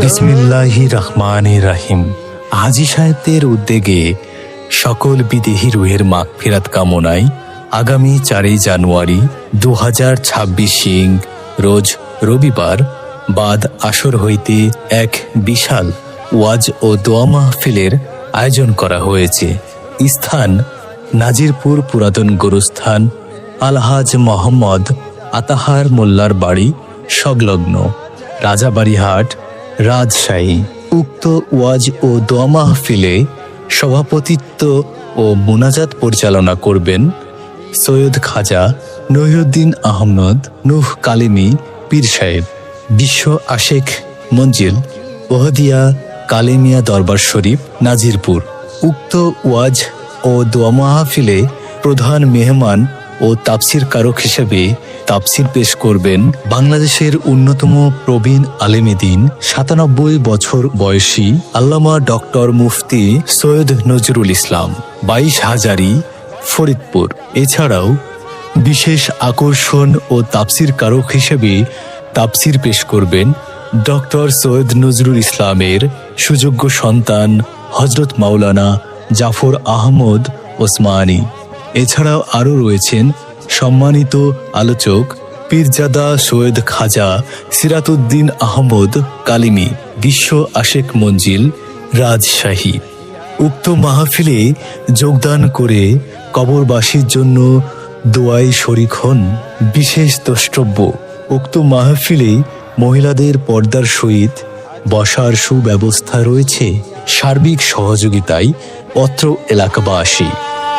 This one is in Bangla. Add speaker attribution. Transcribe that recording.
Speaker 1: বিসমিল্লাহির রহমানির রহিম। হাজী সাহেবদের উদ্যোগে সকল বিদেহী রুহের মাগফিরাত কামনায় আগামী 4 জানুয়ারি 2026 রোজ রবিবার বাদ আসর হইতে এক বিশাল ওয়াজ ও দোয়া মাহফিলের আয়োজন করা হয়েছে। স্থান নাজিরপুর পুরাতন গোরস্থান আলহাজ মোহাম্মদ আতাহার মোল্লার বাড়ি সংলগ্ন রাজাবাড়িহাট, রাজশাহী। উক্ত ওয়াজ ও দোয়া মাহফিলে সভাপতিত্ব ও মুনাজাত পরিচালনা করবেন সৈয়দ খাজা নহিউদ্দিন আহমদ নূহ কালিমী পীর সাহেব, বিশ্ব আশেক মঞ্জিল ওহদিয়া কালেমিয়া দরবার শরীফ, নাজিরপুর। উক্ত ওয়াজ ও দোয়া মাহফিলে প্রধান মেহমান ও তাফসির কারক হিসেবে তাফসির পেশ করবেন বাংলাদেশের অন্যতম প্রবীণ আলেমে দ্বীন 97 বছর বয়সী আল্লামা ডক্টর মুফতি সৈয়দ নজরুল ইসলাম, 22 হাজারি, ফরিদপুর। এছাড়াও বিশেষ আকর্ষণ ও তাফসির কারক হিসেবে তাফসির পেশ করবেন ডক্টর সৈয়দ নজরুল ইসলামের সুযোগ্য সন্তান হযরত মাওলানা জাফর আহমদ ওসমানী। এছাড়াও আরও রয়েছেন সম্মানিত আলোচক পীরজাদা সৈয়দ খাজা সিরাতুদ্দিন আহমদ কালিমী, বিশ্ব আশেক মঞ্জিল, রাজশাহী। উক্ত মাহফিলে যোগদান করে কবরবাসীর জন্য দোয়ায় শরীক হন বিশেষ দ্রষ্টব্য। উক্ত মাহফিলে মহিলাদের পর্দার সহিত বসার সুব্যবস্থা রয়েছে। সার্বিক সহযোগিতায় অত্র এলাকাবাসী।